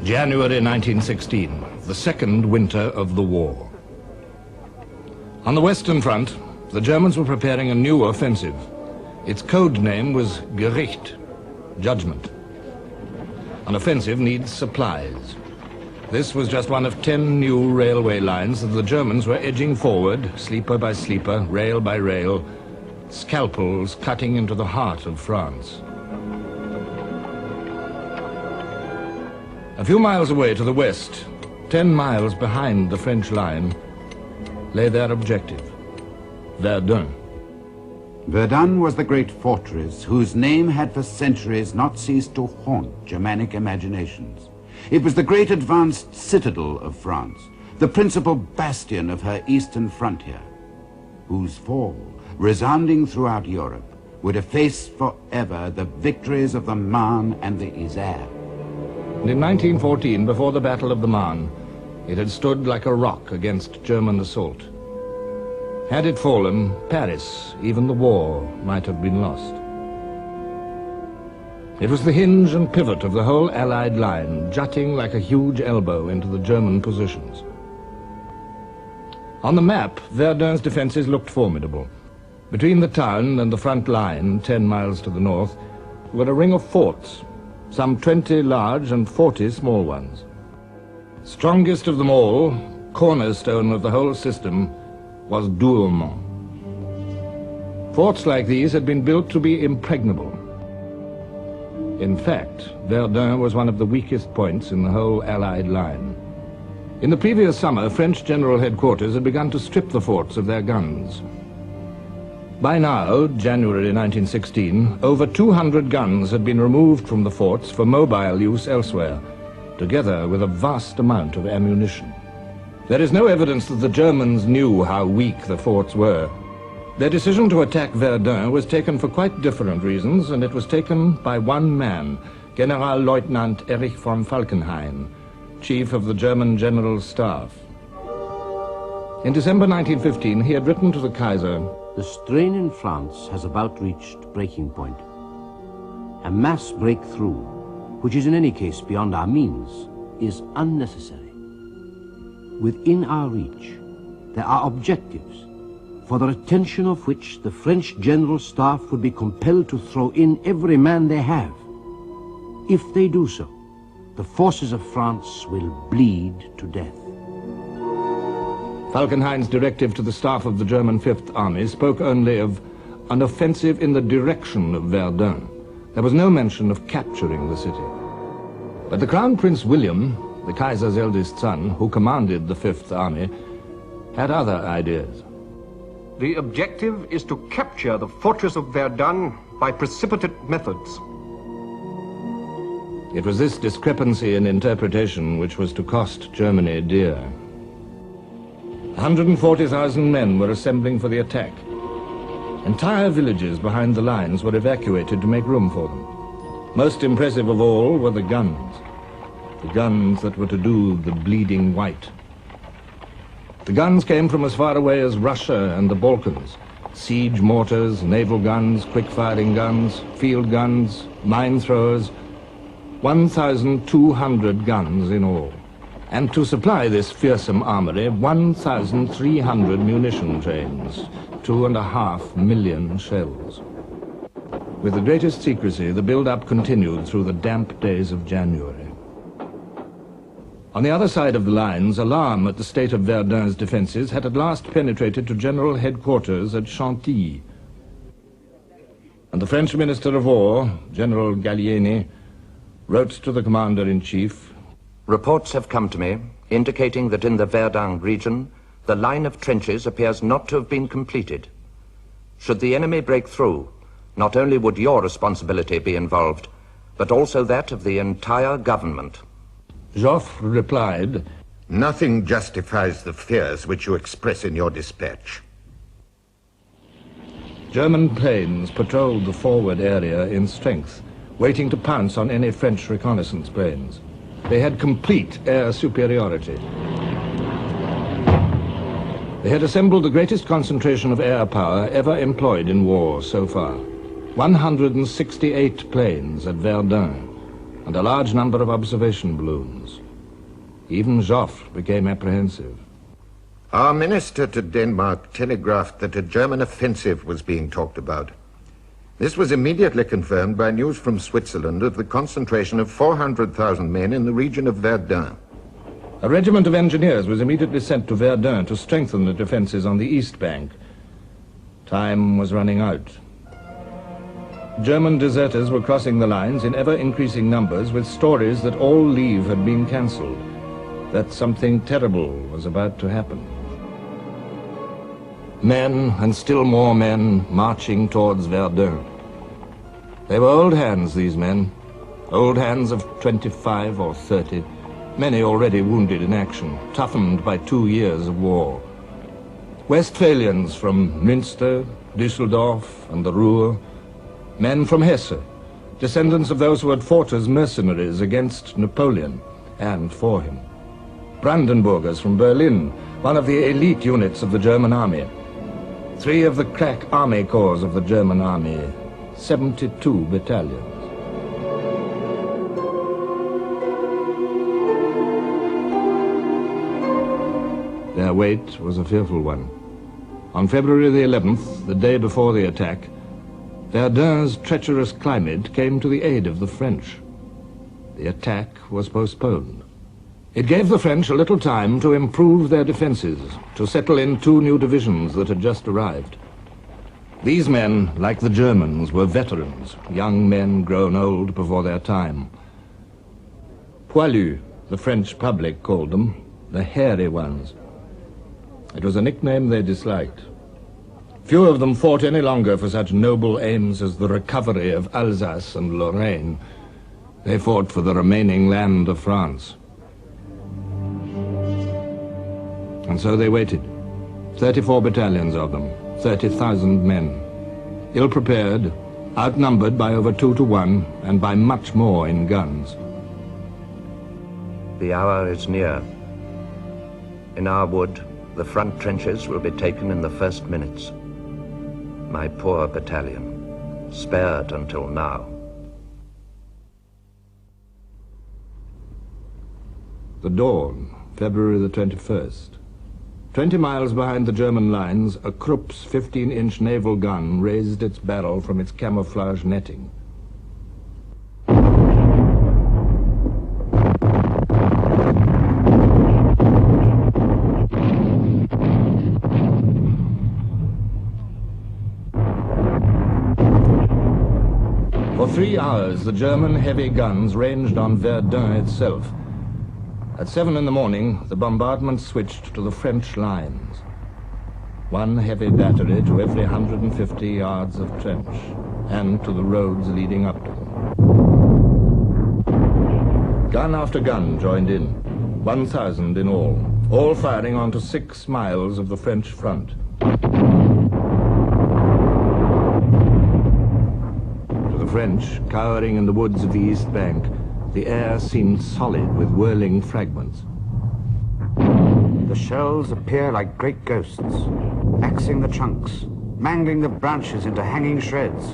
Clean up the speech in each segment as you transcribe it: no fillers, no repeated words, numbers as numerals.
January 1916, the second winter of the war. On the Western Front, the Germans were preparing a new offensive. Its code name was Gericht, judgment. An offensive needs supplies. This was just one of 10 new railway lines that the Germans were edging forward, sleeper by sleeper, rail by rail, scalpels cutting into the heart of France. A few miles away to the west, 10 miles behind the French line, lay their objective, Verdun. Verdun was the great fortress whose name had for centuries not ceased to haunt Germanic imaginations. It was the great advanced citadel of France, the principal bastion of her eastern frontier, whose fall, resounding throughout Europe, would efface forever the victories of the Marne and the Isère. In 1914, before the Battle of the Marne, it had stood like a rock against German assault. Had it fallen, Paris, even the war, might have been lost. It was the hinge and pivot of the whole Allied line, jutting like a huge elbow into the German positions. On the map, Verdun's defenses looked formidable. Between the town and the front line, 10 miles to the north, were a ring of forts, some 20 large and 40 small ones. Strongest of them all, cornerstone of the whole system, was Douaumont. Forts like these had been built to be impregnable. In fact, Verdun was one of the weakest points in the whole Allied line. In the previous summer, French General Headquarters had begun to strip the forts of their guns. By now, January 1916, over 200 guns had been removed from the forts for mobile use elsewhere, together with a vast amount of ammunition. There is no evidence that the Germans knew how weak the forts were. Their decision to attack Verdun was taken for quite different reasons, and it was taken by one man, Generalleutnant Erich von Falkenhayn, chief of the German General Staff. In December 1915, he had written to the Kaiser, "The strain in France has about reached breaking point. A mass breakthrough, which is in any case beyond our means, is unnecessary. Within our reach, there are objectives, for the attention of which the French General Staff would be compelled to throw in every man they have. If they do so, the forces of France will bleed to death." Falkenhayn's directive to the staff of the German Fifth Army spoke only of an offensive in the direction of Verdun. There was no mention of capturing the city. But the Crown Prince William, the Kaiser's eldest son, who commanded the Fifth Army, had other ideas. The objective is to capture the fortress of Verdun by precipitate methods. It was this discrepancy in interpretation which was to cost Germany dear. 140,000 men were assembling for the attack. Entire villages behind the lines were evacuated to make room for them. Most impressive of all were the guns that were to do the bleeding white. The guns came from as far away as Russia and the Balkans. Siege mortars, naval guns, quick-firing guns, field guns, mine throwers, 1,200 guns in all. And to supply this fearsome armory, 1,300 munition trains, 2.5 million shells. With the greatest secrecy, the build-up continued through the damp days of January. On the other side of the lines, alarm at the state of Verdun's defenses had at last penetrated to General Headquarters at Chantilly. And the French Minister of War, General Gallieni, wrote to the Commander-in-Chief, "Reports have come to me indicating that in the Verdun region, the line of trenches appears not to have been completed. Should the enemy break through, not only would your responsibility be involved, but also that of the entire government." Joffre replied, "Nothing justifies the fears which you express in your dispatch." German planes patrolled the forward area in strength, waiting to pounce on any French reconnaissance planes. They had complete air superiority. They had assembled the greatest concentration of air power ever employed in war so far. 168 planes at Verdun. and a large number of observation balloons. Even Joffre became apprehensive. Our minister to Denmark telegraphed that a German offensive was being talked about. This was immediately confirmed by news from Switzerland of the concentration of 400,000 men in the region of Verdun. A regiment of engineers was immediately sent to Verdun to strengthen the defenses on the east bank. Time was running out. German deserters were crossing the lines in ever-increasing numbers with stories that all leave had been cancelled, that something terrible was about to happen. Men, and still more men, marching towards Verdun. They were old hands, these men. Old hands of 25 or 30, many already wounded in action, toughened by 2 years of war. Westphalians from Münster, Düsseldorf, and the Ruhr. Men from Hesse, descendants of those who had fought as mercenaries against Napoleon and for him. Brandenburgers from Berlin, one of the elite units of the German army. 3 of the crack army corps of the German army, 72 battalions. Their wait was a fearful one. On February the 11th, the day before the attack, Verdun's treacherous climate came to the aid of the French. The attack was postponed. It gave the French a little time to improve their defenses, to settle in 2 new divisions that had just arrived. These men, like the Germans, were veterans, young men grown old before their time. Poilus, the French public called them, the hairy ones. It was a nickname they disliked. Few of them fought any longer for such noble aims as the recovery of Alsace and Lorraine. They fought for the remaining land of France. And so they waited. 34 battalions of them, 30,000 men. Ill-prepared, outnumbered by over 2 to 1, and by much more in guns. The hour is near. In our wood, the front trenches will be taken in the first minutes. My poor battalion, spared until now. The dawn, February the 21st. 20 miles behind the German lines, a Krupp's 15-inch naval gun raised its barrel from its camouflage netting. For 3 hours, the German heavy guns ranged on Verdun itself. At 7 in the morning, the bombardment switched to the French lines. 1 heavy battery to every 150 yards of trench, and to the roads leading up to them. Gun after gun joined in, 1,000 in all firing onto 6 miles of the French front. To the French, cowering in the woods of the East Bank, the air seemed solid with whirling fragments. The shells appear like great ghosts, axing the trunks, mangling the branches into hanging shreds.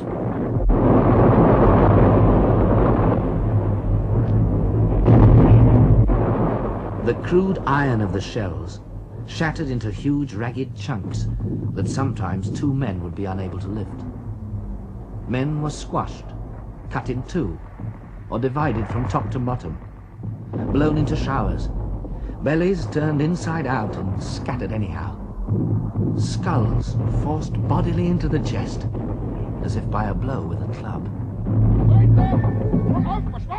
The crude iron of the shells shattered into huge ragged chunks that sometimes 2 men would be unable to lift. Men were squashed, cut in 2, or divided from top to bottom, blown into showers, bellies turned inside out and scattered anyhow, skulls forced bodily into the chest, as if by a blow with a club.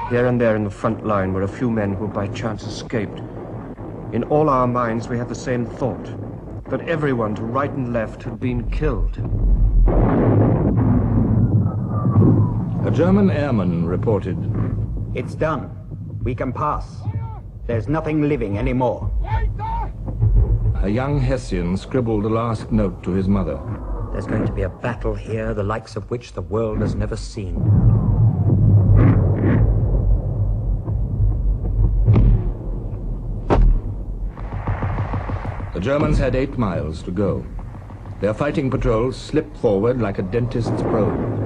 Here and there in the front line were a few men who by chance escaped. In all our minds we had the same thought, that everyone to right and left had been killed. A German airman reported, "It's done. We can pass. There's nothing living anymore." A young Hessian scribbled a last note to his mother. "There's going to be a battle here, the likes of which the world has never seen." The Germans had 8 miles to go. Their fighting patrols slipped forward like a dentist's probe.